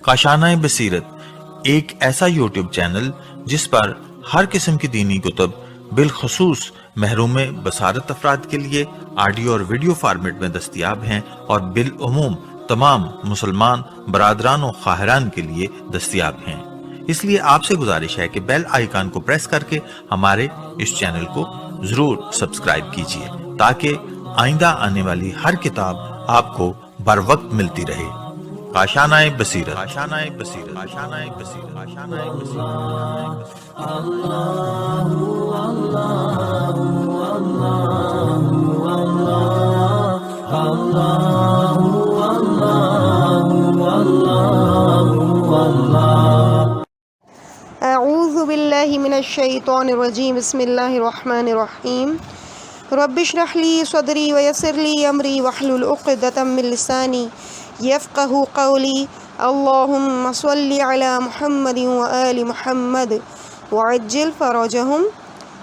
کاشانۂ بصیرت ایک ایسا یوٹیوب چینل جس پر ہر قسم کی دینی کتب بالخصوص محروم بصارت افراد کے لیے آڈیو اور ویڈیو فارمیٹ میں دستیاب ہیں اور بالعموم تمام مسلمان برادران و خواہران کے لیے دستیاب ہیں۔ اس لیے آپ سے گزارش ہے کہ بیل آئیکن کو پریس کر کے ہمارے اس چینل کو ضرور سبسکرائب کیجیے تاکہ آئندہ آنے والی ہر کتاب آپ کو بر وقت ملتی رہے۔ کاشانۂ بصیرت، کاشانۂ بصیرت، کاشانۂ بصیرت، کاشانۂ بصیرت۔ اعوذ باللہ من الشیطان الرجیم، بسم اللہ الرحمن الرحیم۔ رب اشرح لی صدری ویسر لی امری واحلل عقدۃ من لسانی یفقہوا قولی۔ اللہم صلی علی محمد وآل محمد وعجل فرجہم۔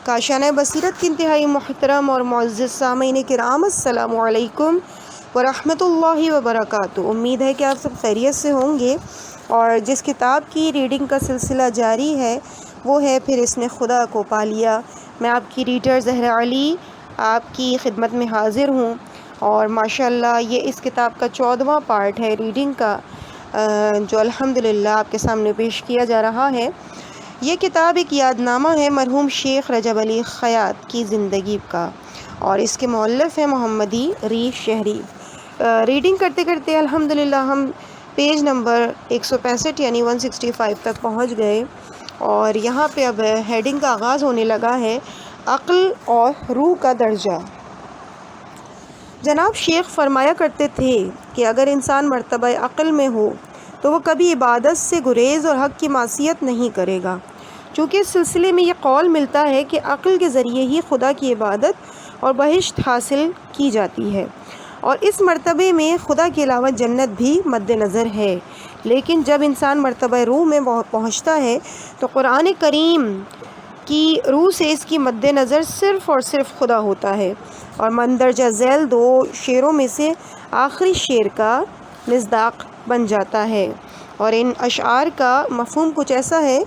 کاشانۂ بصیرت کی انتہائی محترم اور معزز سامعین کرام، السلام علیکم ورحمۃ اللہ وبرکاتہ۔ امید ہے کہ آپ سب خیریت سے ہوں گے، اور جس کتاب کی ریڈنگ کا سلسلہ جاری ہے وہ ہے پھر اس نے خدا کو پا لیا۔ میں آپ کی ریڈر زہرا علی آپ کی خدمت میں حاضر ہوں، اور ماشاءاللہ یہ اس کتاب کا 14واں پارٹ ہے ریڈنگ کا، جو الحمدللہ آپ کے سامنے پیش کیا جا رہا ہے۔ یہ کتاب ایک یاد نامہ ہے مرحوم شیخ رجب علی خیاط کی زندگی کا، اور اس کے مؤلف ہیں محمدی ری شہری۔ ریڈنگ کرتے کرتے الحمدللہ ہم پیج نمبر 165 یعنی 165 تک پہنچ گئے، اور یہاں پہ اب ہیڈنگ کا آغاز ہونے لگا ہے، عقل اور روح کا درجہ۔ جناب شیخ فرمایا کرتے تھے کہ اگر انسان مرتبہ عقل میں ہو تو وہ کبھی عبادت سے گریز اور حق کی معصیت نہیں کرے گا، چونکہ اس سلسلے میں یہ قول ملتا ہے کہ عقل کے ذریعے ہی خدا کی عبادت اور بہشت حاصل کی جاتی ہے، اور اس مرتبے میں خدا کے علاوہ جنت بھی مد نظر ہے۔ لیکن جب انسان مرتبہ روح میں پہنچتا ہے تو قرآن کریم کی روح سے اس کی مد نظر صرف اور صرف خدا ہوتا ہے، اور مندرجہ ذیل 2 شعروں میں سے آخری شعر کا مصداق بن جاتا ہے۔ اور ان اشعار کا مفہوم کچھ ایسا ہے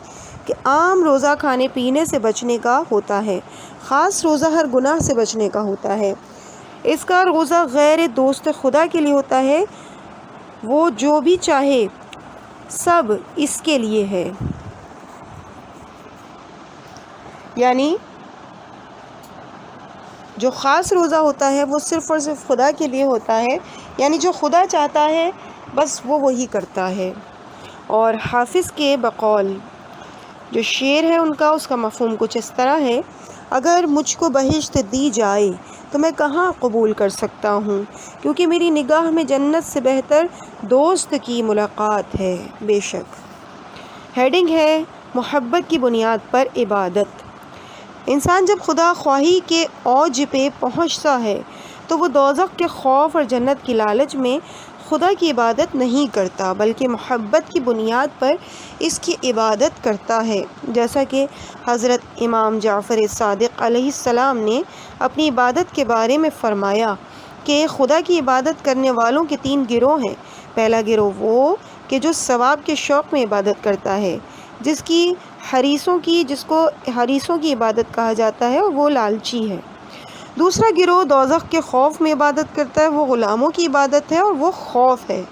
کہ عام روزہ کھانے پینے سے بچنے کا ہوتا ہے، خاص روزہ ہر گناہ سے بچنے کا ہوتا ہے۔ اس کا روزہ غیر دوست خدا کے لیے ہوتا ہے، وہ جو بھی چاہے سب اس کے لیے ہے، یعنی جو خاص روزہ ہوتا ہے وہ صرف اور صرف خدا کے لیے ہوتا ہے، یعنی جو خدا چاہتا ہے بس وہ وہی کرتا ہے۔ اور حافظ کے بقول جو شعر ہے ان کا، اس کا مفہوم کچھ اس طرح ہے: اگر مجھ کو بہشت دی جائے تو میں کہاں قبول کر سکتا ہوں، کیونکہ میری نگاہ میں جنت سے بہتر دوست کی ملاقات ہے۔ بے شک۔ ہیڈنگ ہے محبت کی بنیاد پر عبادت۔ انسان جب خدا خواہی کے اوج پہ پہنچتا ہے تو وہ دوزخ کے خوف اور جنت کی لالچ میں خدا کی عبادت نہیں کرتا، بلکہ محبت کی بنیاد پر اس کی عبادت کرتا ہے، جیسا کہ حضرت امام جعفر صادق علیہ السلام نے اپنی عبادت کے بارے میں فرمایا کہ خدا کی عبادت کرنے والوں کے 3 گروہ ہیں۔ پہلا گروہ وہ کہ جو ثواب کے شوق میں عبادت کرتا ہے، جس کو حریصوں کی عبادت کہا جاتا ہے، اور وہ لالچی ہے۔ دوسرا گروہ دوزخ کے خوف میں عبادت کرتا ہے، وہ غلاموں کی عبادت ہے اور وہ خوف ہے۔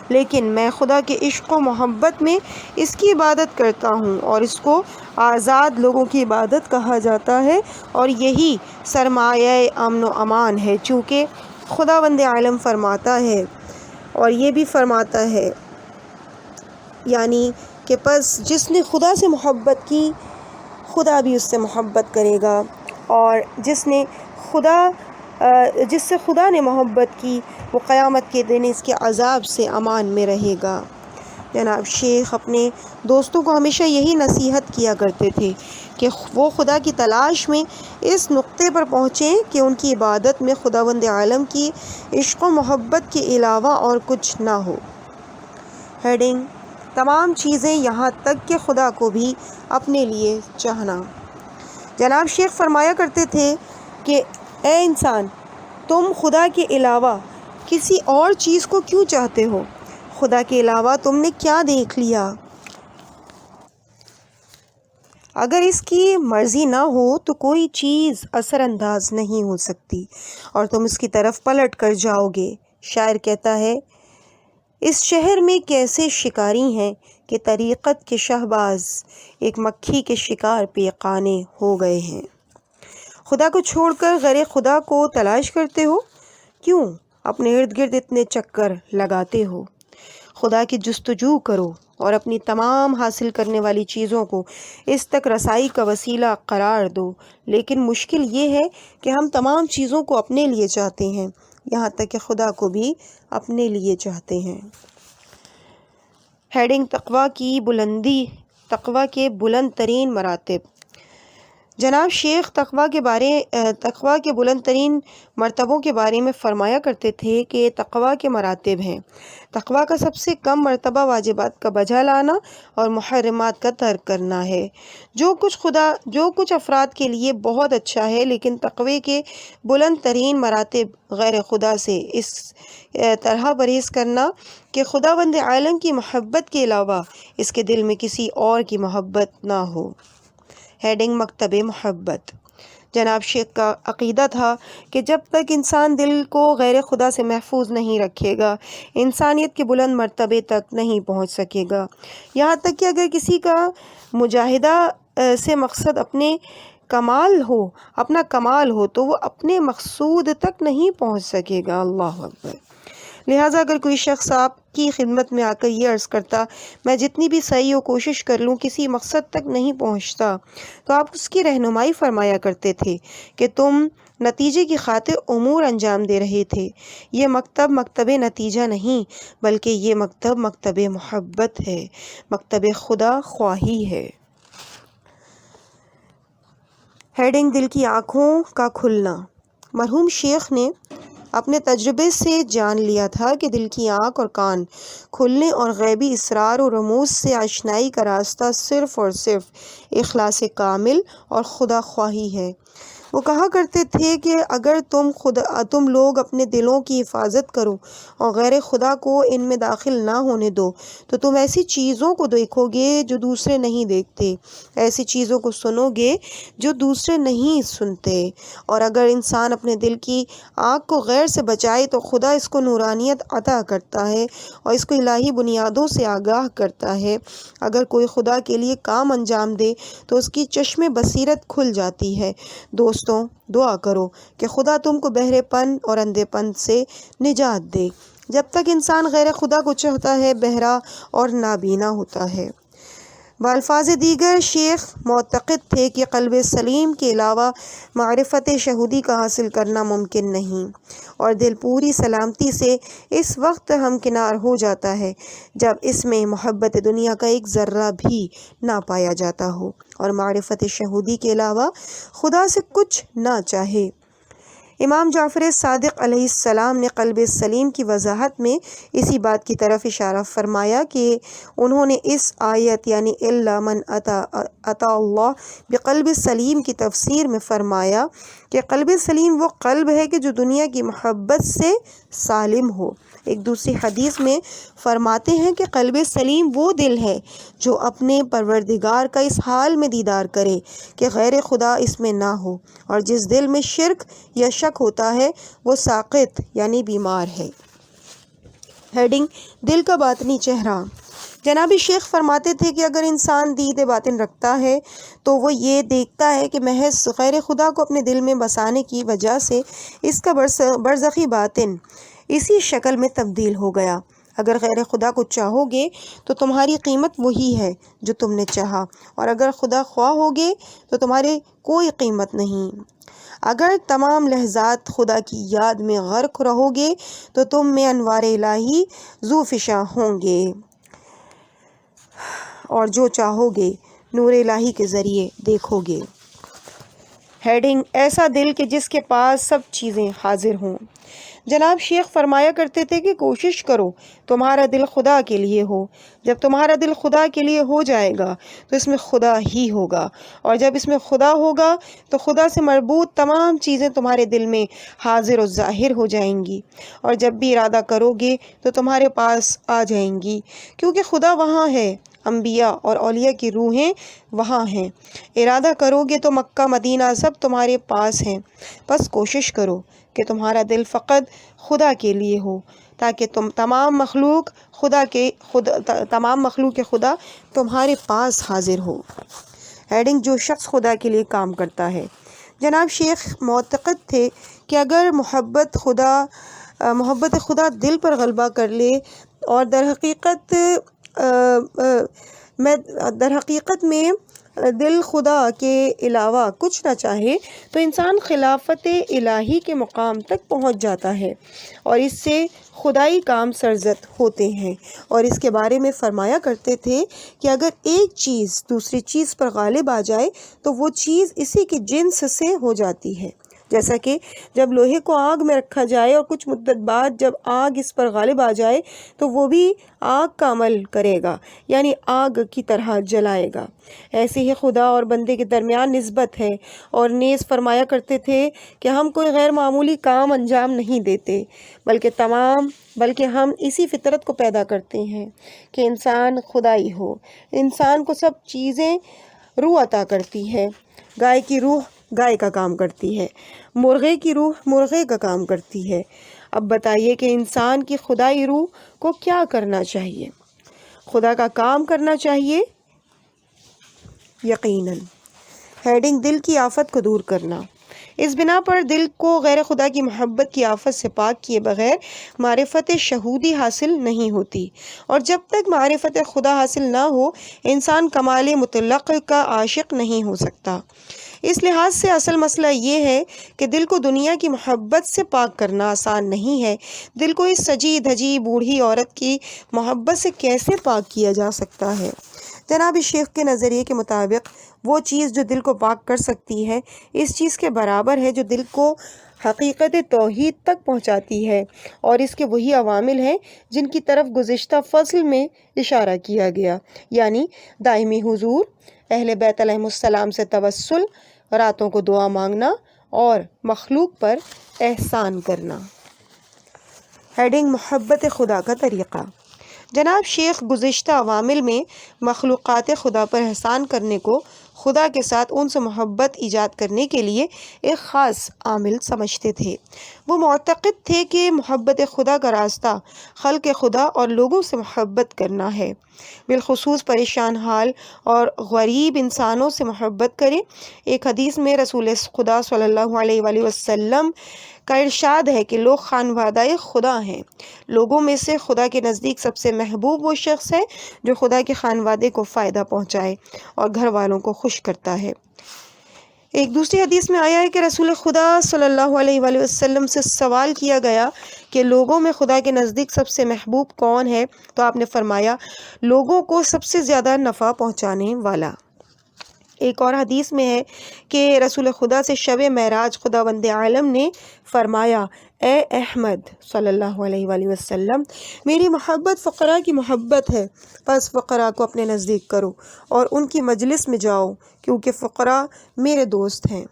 لیکن میں خدا کے عشق و محبت میں اس کی عبادت کرتا ہوں، اور اس کو آزاد لوگوں کی عبادت کہا جاتا ہے، اور یہی سرمایہ امن و امان ہے، چونکہ خداوند عالم فرماتا ہے، اور یہ بھی فرماتا ہے، یعنی کہ پس جس نے خدا سے محبت کی خدا بھی اس سے محبت کرے گا، اور جس سے خدا نے محبت کی وہ قیامت کے دن اس کے عذاب سے امان میں رہے گا۔ جناب شیخ اپنے دوستوں کو ہمیشہ یہی نصیحت کیا کرتے تھے کہ وہ خدا کی تلاش میں اس نقطے پر پہنچیں کہ ان کی عبادت میں خداوند عالم کی عشق و محبت کے علاوہ اور کچھ نہ ہو۔ ہیڈنگ: تمام چیزیں یہاں تک کہ خدا کو بھی اپنے لیے چاہنا۔ جناب شیخ فرمایا کرتے تھے کہ اے انسان، تم خدا کے علاوہ کسی اور چیز کو کیوں چاہتے ہو؟ خدا کے علاوہ تم نے کیا دیکھ لیا؟ اگر اس کی مرضی نہ ہو تو کوئی چیز اثر انداز نہیں ہو سکتی اور تم اس کی طرف پلٹ کر جاؤ گے۔ شاعر کہتا ہے، اس شہر میں کیسے شکاری ہیں کہ طریقت کے شہباز ایک مکھی کے شکار پہ قانے ہو گئے ہیں۔ خدا کو چھوڑ کر غیر خدا کو تلاش کرتے ہو؟ کیوں اپنے ارد گرد اتنے چکر لگاتے ہو؟ خدا کی جستجو کرو اور اپنی تمام حاصل کرنے والی چیزوں کو اس تک رسائی کا وسیلہ قرار دو، لیکن مشکل یہ ہے کہ ہم تمام چیزوں کو اپنے لیے چاہتے ہیں، یہاں تک کہ خدا کو بھی اپنے لیے چاہتے ہیں۔ ہیڈنگ تقوی کے بلند ترین مراتب۔ جناب شیخ تقوی کے بلند ترین مرتبوں کے بارے میں فرمایا کرتے تھے کہ تقوی کے مراتب ہیں۔ تقوی کا سب سے کم مرتبہ واجبات کا بجا لانا اور محرمات کا ترک کرنا ہے۔ جو کچھ افراد کے لیے بہت اچھا ہے، لیکن تقوی کے بلند ترین مراتب غیر خدا سے اس طرح پرہیز کرنا کہ خداوند عالم کی محبت کے علاوہ اس کے دل میں کسی اور کی محبت نہ ہو۔ ہیڈنگ مکتب محبت۔ جناب شیخ کا عقیدہ تھا کہ جب تک انسان دل کو غیر خدا سے محفوظ نہیں رکھے گا، انسانیت کے بلند مرتبے تک نہیں پہنچ سکے گا۔ یہاں تک کہ اگر کسی کا مجاہدہ سے مقصد اپنا کمال ہو تو وہ اپنے مقصود تک نہیں پہنچ سکے گا۔ اللہ اکبر۔ لہٰذا اگر کوئی شخص آپ کی خدمت میں آ کر یہ عرض کرتا، میں جتنی بھی صحیح و کوشش کر لوں کسی مقصد تک نہیں پہنچتا، تو آپ اس کی رہنمائی فرمایا کرتے تھے کہ تم نتیجے کی خاطر امور انجام دے رہے تھے۔ یہ مکتب نتیجہ نہیں، بلکہ یہ مکتب محبت ہے، مکتب خدا خواہی ہے۔ ہیڈنگ دل کی آنکھوں کا کھلنا۔ مرحوم شیخ نے اپنے تجربے سے جان لیا تھا کہ دل کی آنکھ اور کان کھلنے اور غیبی اسرار و رموز سے آشنائی کا راستہ صرف اور صرف اخلاص کامل اور خدا خواہی ہے۔ وہ کہا کرتے تھے کہ اگر تم لوگ اپنے دلوں کی حفاظت کرو اور غیر خدا کو ان میں داخل نہ ہونے دو تو تم ایسی چیزوں کو دیکھو گے جو دوسرے نہیں دیکھتے، ایسی چیزوں کو سنو گے جو دوسرے نہیں سنتے، اور اگر انسان اپنے دل کی آنکھ کو غیر سے بچائے تو خدا اس کو نورانیت عطا کرتا ہے اور اس کو الہی بنیادوں سے آگاہ کرتا ہے۔ اگر کوئی خدا کے لیے کام انجام دے تو اس کی چشم بصیرت کھل جاتی ہے۔ دوستوں، دعا کرو کہ خدا تم کو بہرے پن اور اندھے پن سے نجات دے۔ جب تک انسان غیر خدا کو چاہتا ہے، بہرا اور نابینا ہوتا ہے۔ بالفاظ دیگر شیخ معتقد تھے کہ قلب سلیم کے علاوہ معرفت شہودی کا حاصل کرنا ممکن نہیں، اور دل پوری سلامتی سے اس وقت ہمکنار ہو جاتا ہے جب اس میں محبت دنیا کا ایک ذرہ بھی نہ پایا جاتا ہو اور معرفت شہودی کے علاوہ خدا سے کچھ نہ چاہے۔ امام جعفر صادق علیہ السلام نے قلب سلیم کی وضاحت میں اسی بات کی طرف اشارہ فرمایا کہ انہوں نے اس آیت یعنی الا من اتی اللہ بقلب سلیم کی تفسیر میں فرمایا کہ قلب سلیم وہ قلب ہے کہ جو دنیا کی محبت سے سالم ہو۔ ایک دوسری حدیث میں فرماتے ہیں کہ قلب سلیم وہ دل ہے جو اپنے پروردگار کا اس حال میں دیدار کرے کہ غیر خدا اس میں نہ ہو، اور جس دل میں شرک یا شک ہوتا ہے وہ ساقط یعنی بیمار ہے۔ ہیڈنگ دل کا باطنی چہرہ۔ جناب شیخ فرماتے تھے کہ اگر انسان دید باطن رکھتا ہے تو وہ یہ دیکھتا ہے کہ محض غیر خدا کو اپنے دل میں بسانے کی وجہ سے اس کا برزخی باطن اسی شکل میں تبدیل ہو گیا۔ اگر غیر خدا کو چاہو گے تو تمہاری قیمت وہی ہے جو تم نے چاہا، اور اگر خدا خواہ ہوگے تو تمہاری کوئی قیمت نہیں۔ اگر تمام لحظات خدا کی یاد میں غرق رہو گے تو تم میں انوار الہی ذوفشاں ہوں گے، اور جو چاہو گے نور الہی کے ذریعے دیکھو گے۔ ہیڈنگ ایسا دل کہ جس کے پاس سب چیزیں حاضر ہوں۔ جناب شیخ فرمایا کرتے تھے کہ کوشش کرو تمہارا دل خدا کے لیے ہو۔ جب تمہارا دل خدا کے لیے ہو جائے گا تو اس میں خدا ہی ہوگا، اور جب اس میں خدا ہوگا تو خدا سے مربوط تمام چیزیں تمہارے دل میں حاضر و ظاہر ہو جائیں گی، اور جب بھی ارادہ کرو گے تو تمہارے پاس آ جائیں گی، کیونکہ خدا وہاں ہے، انبیاء اور اولیاء کی روحیں وہاں ہیں۔ ارادہ کرو گے تو مکہ مدینہ سب تمہارے پاس ہیں۔ بس کوشش کرو کہ تمہارا دل فقط خدا کے لیے ہو، تاکہ تمام مخلوق خدا تمہارے پاس حاضر ہو۔ ہیڈنگ جو شخص خدا کے لیے کام کرتا ہے۔ جناب شیخ معتقد تھے کہ اگر محبت خدا دل پر غلبہ کر لے اور در حقیقت میں دل خدا کے علاوہ کچھ نہ چاہے تو انسان خلافت الہی کے مقام تک پہنچ جاتا ہے، اور اس سے خدائی کام سرزد ہوتے ہیں۔ اور اس کے بارے میں فرمایا کرتے تھے کہ اگر ایک چیز دوسری چیز پر غالب آ جائے تو وہ چیز اسی کے جنس سے ہو جاتی ہے، جیسا کہ جب لوہے کو آگ میں رکھا جائے اور کچھ مدت بعد جب آگ اس پر غالب آ جائے تو وہ بھی آگ کا عمل کرے گا، یعنی آگ کی طرح جلائے گا۔ ایسے ہی خدا اور بندے کے درمیان نسبت ہے، اور نیز فرمایا کرتے تھے کہ ہم کوئی غیر معمولی کام انجام نہیں دیتے، بلکہ ہم اسی فطرت کو پیدا کرتے ہیں کہ انسان خدائی ہو۔ انسان کو سب چیزیں روح عطا کرتی ہے۔ گائے کی روح گائے کا کام کرتی ہے، مرغے کی روح مرغے کا کام کرتی ہے۔ اب بتائیے کہ انسان کی خدائی روح کو کیا کرنا چاہیے؟ خدا کا کام کرنا چاہیے، یقیناً۔ ہیڈنگ دل کی آفت کو دور کرنا۔ اس بنا پر دل کو غیر خدا کی محبت کی آفت سے پاک کیے بغیر معرفت شہودی حاصل نہیں ہوتی، اور جب تک معرفت خدا حاصل نہ ہو انسان کمال مطلق کا عاشق نہیں ہو سکتا۔ اس لحاظ سے اصل مسئلہ یہ ہے کہ دل کو دنیا کی محبت سے پاک کرنا آسان نہیں ہے۔ دل کو اس سجی دھجی بوڑھی عورت کی محبت سے کیسے پاک کیا جا سکتا ہے؟ جناب شیخ کے نظریے کے مطابق وہ چیز جو دل کو پاک کر سکتی ہے اس چیز کے برابر ہے جو دل کو حقیقت توحید تک پہنچاتی ہے، اور اس کے وہی عوامل ہیں جن کی طرف گزشتہ فصل میں اشارہ کیا گیا، یعنی دائمی حضور، اہل بیت علیہ السلام سے توسل، راتوں کو دعا مانگنا اور مخلوق پر احسان کرنا۔ ہیڈنگ محبت خدا کا طریقہ۔ جناب شیخ گزشتہ عوامل میں مخلوقات خدا پر احسان کرنے کو خدا کے ساتھ ان سے محبت ایجاد کرنے کے لیے ایک خاص عامل سمجھتے تھے۔ وہ معتقد تھے کہ محبت خدا کا راستہ خلق خدا اور لوگوں سے محبت کرنا ہے، بالخصوص پریشان حال اور غریب انسانوں سے محبت کریں۔ ایک حدیث میں رسول خدا صلی اللہ علیہ وآلہ وسلم کا ارشاد ہے کہ لوگ خانوادہ خدا ہیں۔ لوگوں میں سے خدا کے نزدیک سب سے محبوب وہ شخص ہے جو خدا کے خانوادے کو فائدہ پہنچائے اور گھر والوں کو خوش کرتا ہے۔ ایک دوسری حدیث میں آیا ہے کہ رسول خدا صلی اللہ علیہ وآلہ وسلم سے سوال کیا گیا کہ لوگوں میں خدا کے نزدیک سب سے محبوب کون ہے، تو آپ نے فرمایا لوگوں کو سب سے زیادہ نفع پہنچانے والا۔ ایک اور حدیث میں ہے کہ رسول خدا سے شب معراج خداوند عالم نے فرمایا، اے احمد صلی اللہ علیہ وآلہ وسلم، میری محبت فقراء کی محبت ہے، پس فقراء کو اپنے نزدیک کرو اور ان کی مجلس میں جاؤ، کیونکہ فقراء میرے دوست ہیں۔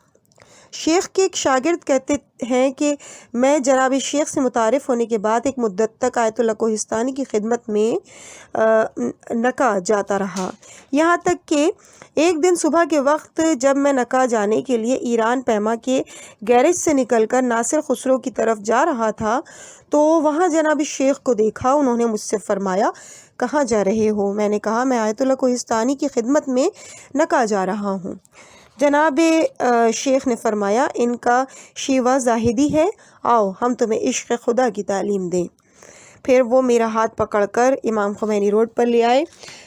شیخ کے ایک شاگرد کہتے ہیں کہ میں جناب شیخ سے متعارف ہونے کے بعد ایک مدت تک آیت اللہ کوہستانی کی خدمت میں نکا جاتا رہا، یہاں تک کہ ایک دن صبح کے وقت جب میں نکا جانے کے لیے ایران پیما کے گیرج سے نکل کر ناصر خسرو کی طرف جا رہا تھا تو وہاں جناب شیخ کو دیکھا۔ انہوں نے مجھ سے فرمایا، کہاں جا رہے ہو؟ میں نے کہا، میں آیت اللہ کوہستانی کی خدمت میں نکا جا رہا ہوں۔ جناب شیخ نے فرمایا، ان کا شیوا زاہدی ہے، آؤ ہم تمہیں عشق خدا کی تعلیم دیں۔ پھر وہ میرا ہاتھ پکڑ کر امام خمینی روڈ پر لے آئے۔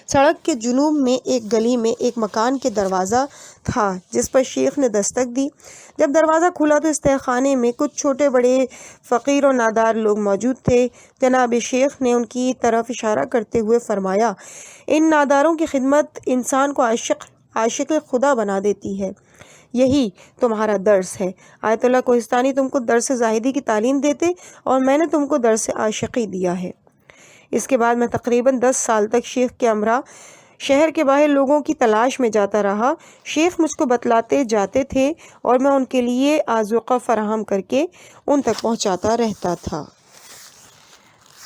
سڑک کے جنوب میں ایک گلی میں ایک مکان کے دروازہ تھا جس پر شیخ نے دستک دی۔ جب دروازہ کھلا تو اس تہہ خانے میں کچھ چھوٹے بڑے فقیر و نادار لوگ موجود تھے۔ جناب شیخ نے ان کی طرف اشارہ کرتے ہوئے فرمایا، ان ناداروں کی خدمت انسان کو عاشق خدا بنا دیتی ہے۔ یہی تمہارا درس ہے۔ آیت اللہ کوہستانی تم کو درس زاہدی کی تعلیم دیتے اور میں نے تم کو درس عاشقی دیا ہے۔ اس کے بعد میں تقریباً 10 سال تک شیخ کے ہمراہ شہر کے باہر لوگوں کی تلاش میں جاتا رہا۔ شیخ مجھ کو بتلاتے جاتے تھے اور میں ان کے لیے آذوقہ فراہم کر کے ان تک پہنچاتا رہتا تھا۔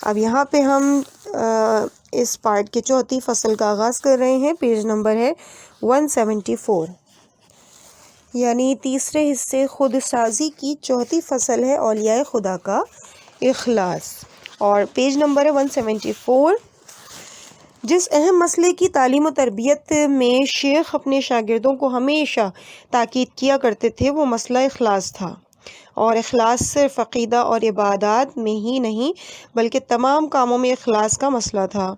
اب یہاں پہ ہم اس پارٹ کے چوتھی فصل کا آغاز کر رہے ہیں۔ پیج نمبر ہے 174، یعنی تیسرے حصے خود سازی کی چوتھی فصل ہے، اولیاء خدا کا اخلاص، اور پیج نمبر ہے 174۔ جس اہم مسئلے کی تعلیم و تربیت میں شیخ اپنے شاگردوں کو ہمیشہ تاکید کیا کرتے تھے وہ مسئلہ اخلاص تھا، اور اخلاص صرف عقیدہ اور عبادات میں ہی نہیں بلکہ تمام کاموں میں اخلاص کا مسئلہ تھا۔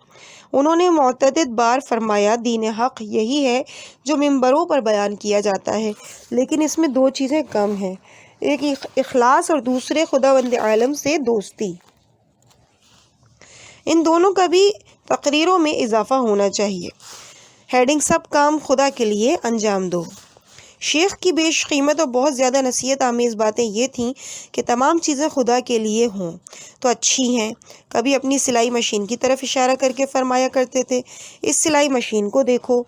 انہوں نے متعدد بار فرمایا دین حق یہی ہے جو ممبروں پر بیان کیا جاتا ہے، لیکن اس میں دو چیزیں کم ہیں، ایک اخلاص اور دوسرے خداوند عالم سے دوستی۔ ان دونوں کا بھی تقریروں میں اضافہ ہونا چاہیے۔ ہیڈنگ سب کام خدا کے لیے انجام دو۔ شیخ کی بیش قیمت اور بہت زیادہ نصیحت آمیز باتیں یہ تھیں کہ تمام چیزیں خدا کے لیے ہوں تو اچھی ہیں۔ کبھی اپنی سلائی مشین کی طرف اشارہ کر کے فرمایا کرتے تھے، اس سلائی مشین کو دیکھو،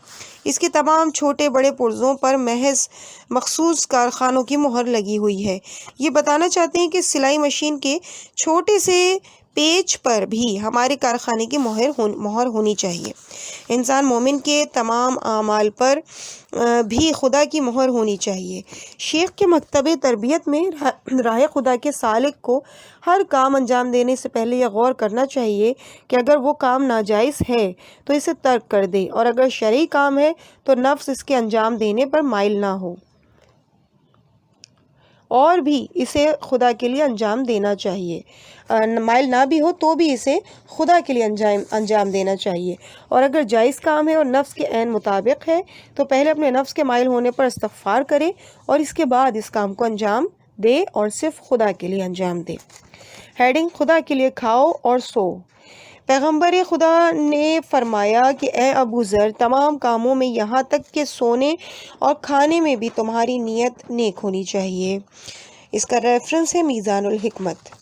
اس کے تمام چھوٹے بڑے پرزوں پر محض مخصوص کارخانوں کی مہر لگی ہوئی ہے۔ یہ بتانا چاہتے ہیں کہ سلائی مشین کے چھوٹے سے پیچ پر بھی ہمارے کارخانے کی مہر ہونی چاہیے۔ انسان مومن کے تمام اعمال پر بھی خدا کی مہر ہونی چاہیے۔ شیخ کے مکتب تربیت میں راہ خدا کے سالک کو ہر کام انجام دینے سے پہلے یہ غور کرنا چاہیے کہ اگر وہ کام ناجائز ہے تو اسے ترک کر دے، اور اگر شرعی کام ہے تو نفس اس کے انجام دینے پر مائل نہ ہو اور بھی اسے خدا کے لیے انجام دینا چاہیے، مائل نہ بھی ہو تو بھی اسے خدا کے لیے انجام دینا چاہیے، اور اگر جائز کام ہے اور نفس کے عین مطابق ہے تو پہلے اپنے نفس کے مائل ہونے پر استغفار کرے اور اس کے بعد اس کام کو انجام دے اور صرف خدا کے لیے انجام دے۔ ہیڈنگ خدا کے لیے کھاؤ اور سو۔ پیغمبر خدا نے فرمایا کہ اے ابو ذر، تمام کاموں میں یہاں تک کہ سونے اور کھانے میں بھی تمہاری نیت نیک ہونی چاہیے۔ اس کا ریفرنس ہے میزان الحکمت۔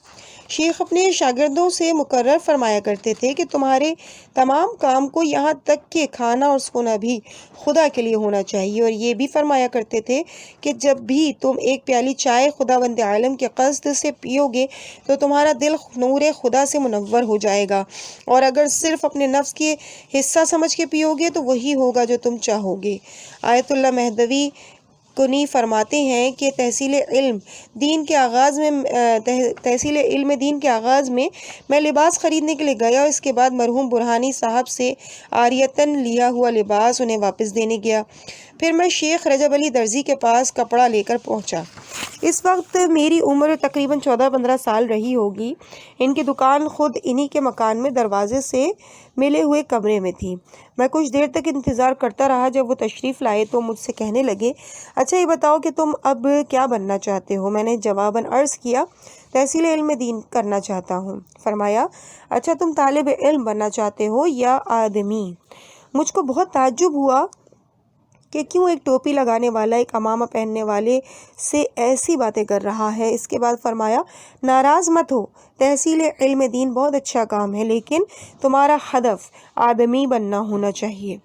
شیخ اپنے شاگردوں سے مقرر فرمایا کرتے تھے کہ تمہارے تمام کام کو یہاں تک کہ کھانا اور سونا بھی خدا کے لیے ہونا چاہیے، اور یہ بھی فرمایا کرتے تھے کہ جب بھی تم ایک پیالی چائے خداوند عالم کے قصد سے پیو گے تو تمہارا دل نور خدا سے منور ہو جائے گا، اور اگر صرف اپنے نفس کے حصہ سمجھ کے پیو گے تو وہی ہوگا جو تم چاہو گے۔ آیت اللہ مہدوی کنی فرماتے ہیں کہ تحصیل علم دین کے آغاز میں میں لباس خریدنے کے لیے گیا، اور اس کے بعد مرحوم برہانی صاحب سے عاریتاً لیا ہوا لباس انہیں واپس دینے گیا۔ پھر میں شیخ رجب علی درزی کے پاس کپڑا لے کر پہنچا۔ اس وقت میری عمر تقریباً 14-15 سال رہی ہوگی۔ ان کی دکان خود انہی کے مکان میں دروازے سے ملے ہوئے کمرے میں تھی۔ میں کچھ دیر تک انتظار کرتا رہا۔ جب وہ تشریف لائے تو مجھ سے کہنے لگے، اچھا یہ بتاؤ کہ تم اب کیا بننا چاہتے ہو؟ میں نے جواباً عرض کیا، تحصیل علم دین کرنا چاہتا ہوں۔ فرمایا، اچھا تم طالب علم بننا چاہتے ہو یا آدمی؟ مجھ کو بہت تعجب ہوا کہ کیوں ایک ٹوپی لگانے والا ایک عمامہ پہننے والے سے ایسی باتیں کر رہا ہے۔ اس کے بعد فرمایا، ناراض مت ہو، تحصیل علم دین بہت اچھا کام ہے، لیکن تمہارا ہدف آدمی بننا ہونا چاہیے۔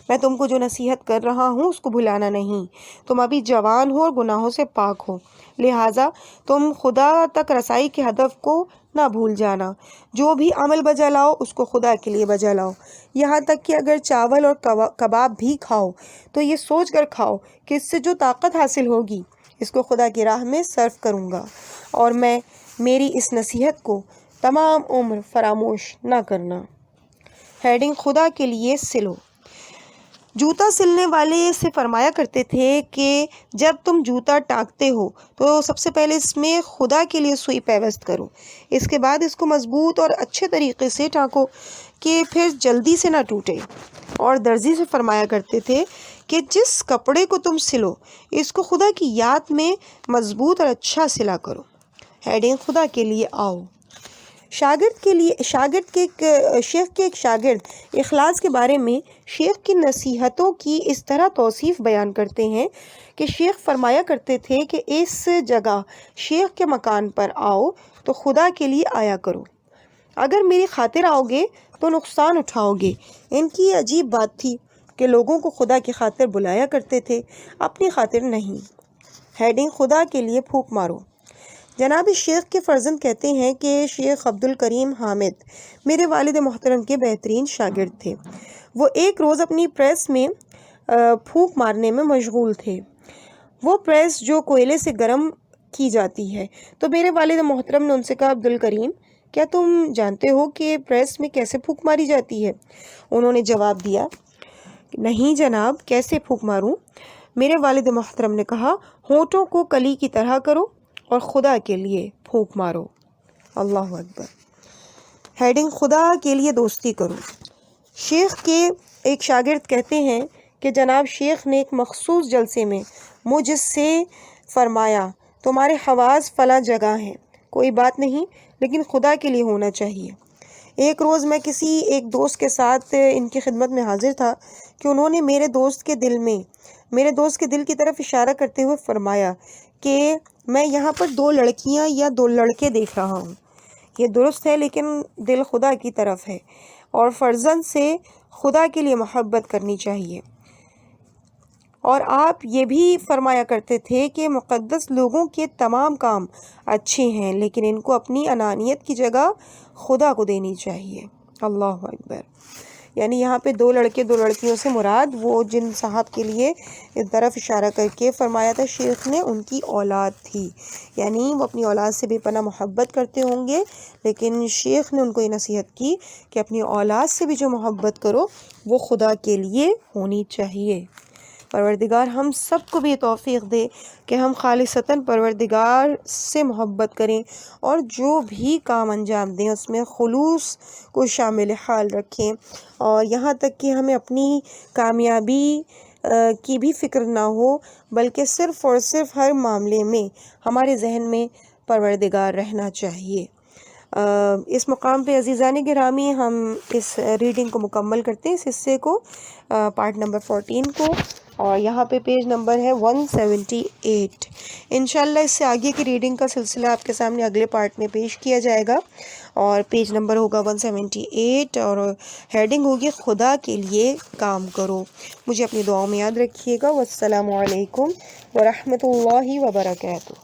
میں تم کو جو نصیحت کر رہا ہوں اس کو بھلانا نہیں۔ تم ابھی جوان ہو اور گناہوں سے پاک ہو، لہٰذا تم خدا تک رسائی کے ہدف کو نہ بھول جانا۔ جو بھی عمل بجا لاؤ اس کو خدا کے لیے بجا لاؤ، یہاں تک کہ اگر چاول اور کباب بھی کھاؤ تو یہ سوچ کر کھاؤ کہ اس سے جو طاقت حاصل ہوگی اس کو خدا کی راہ میں صرف کروں گا، اور میں میری اس نصیحت کو تمام عمر فراموش نہ کرنا۔ ہیڈنگ خدا کے لیے سلو۔ جوتا سلنے والے سے فرمایا کرتے تھے کہ جب تم جوتا ٹانکتے ہو تو سب سے پہلے اس میں خدا کے لیے سوئی پیوست کرو، اس کے بعد اس کو مضبوط اور اچھے طریقے سے ٹانکو کہ پھر جلدی سے نہ ٹوٹے۔ اور درزی سے فرمایا کرتے تھے کہ جس کپڑے کو تم سلو اس کو خدا کی یاد میں مضبوط اور اچھا سلا کرو۔ ہیڈنگ خدا کے لیے آؤ۔ شیخ کے ایک شاگرد اخلاص کے بارے میں شیخ کی نصیحتوں کی اس طرح توصیف بیان کرتے ہیں کہ شیخ فرمایا کرتے تھے کہ اس جگہ شیخ کے مکان پر آؤ تو خدا کے لیے آیا کرو، اگر میری خاطر آؤ گے تو نقصان اٹھاؤ گے۔ ان کی عجیب بات تھی کہ لوگوں کو خدا کی خاطر بلایا کرتے تھے، اپنی خاطر نہیں۔ ہیڈنگ: خدا کے لیے پھونک مارو۔ جناب شیخ کے فرزند کہتے ہیں کہ شیخ عبدالکریم حامد میرے والد محترم کے بہترین شاگرد تھے۔ وہ ایک روز اپنی پریس میں پھونک مارنے میں مشغول تھے، وہ پریس جو کوئلے سے گرم کی جاتی ہے۔ تو میرے والد محترم نے ان سے کہا، عبدالکریم کیا تم جانتے ہو کہ پریس میں کیسے پھونک ماری جاتی ہے؟ انہوں نے جواب دیا، نہیں جناب، کیسے پھونک ماروں؟ میرے والد محترم نے کہا، ہونٹوں کو کلی کی طرح کرو اور خدا کے لیے پھونک مارو۔ اللہ اکبر۔ ہیڈنگ: خدا کے لیے دوستی کرو۔ شیخ کے ایک شاگرد کہتے ہیں کہ جناب شیخ نے ایک مخصوص جلسے میں مجھ سے فرمایا، تمہارے حواس فلاں جگہ ہیں، کوئی بات نہیں، لیکن خدا کے لیے ہونا چاہیے۔ ایک روز میں کسی ایک دوست کے ساتھ ان کی خدمت میں حاضر تھا کہ انہوں نے میرے دوست کے دل کی طرف اشارہ کرتے ہوئے فرمایا کہ میں یہاں پر 2 لڑکیاں یا 2 لڑکے دیکھ رہا ہوں، یہ درست ہے، لیکن دل خدا کی طرف ہے اور فرزند سے خدا کے لیے محبت کرنی چاہیے۔ اور آپ یہ بھی فرمایا کرتے تھے کہ مقدس لوگوں کے تمام کام اچھے ہیں، لیکن ان کو اپنی انانیت کی جگہ خدا کو دینی چاہیے۔ اللہ اکبر۔ یعنی یہاں پہ 2 لڑکے 2 لڑکیوں سے مراد وہ جن صاحب کے لیے اس طرف اشارہ کر کے فرمایا تھا شیخ نے، ان کی اولاد تھی، یعنی وہ اپنی اولاد سے بے پناہ محبت کرتے ہوں گے، لیکن شیخ نے ان کو یہ نصیحت کی کہ اپنی اولاد سے بھی جو محبت کرو وہ خدا کے لیے ہونی چاہیے۔ پروردگار ہم سب کو بھی توفیق دے کہ ہم خالصتاً پروردگار سے محبت کریں اور جو بھی کام انجام دیں اس میں خلوص کو شامل حال رکھیں، اور یہاں تک کہ ہمیں اپنی کامیابی کی بھی فکر نہ ہو، بلکہ صرف اور صرف ہر معاملے میں ہمارے ذہن میں پروردگار رہنا چاہیے۔ اس مقام پہ عزیزان گرامی ہم اس ریڈنگ کو مکمل کرتے ہیں، اس حصے کو، پارٹ نمبر 14 کو، اور یہاں پہ پیج نمبر ہے 178۔ انشاءاللہ اس سے آگے کی ریڈنگ کا سلسلہ آپ کے سامنے اگلے پارٹ میں پیش کیا جائے گا، اور پیج نمبر ہوگا 178 اور ہیڈنگ ہوگی خدا کے لیے کام کرو۔ مجھے اپنی دعاؤں میں یاد رکھیے گا۔ والسلام علیکم ورحمۃ اللہ وبرکاتہ۔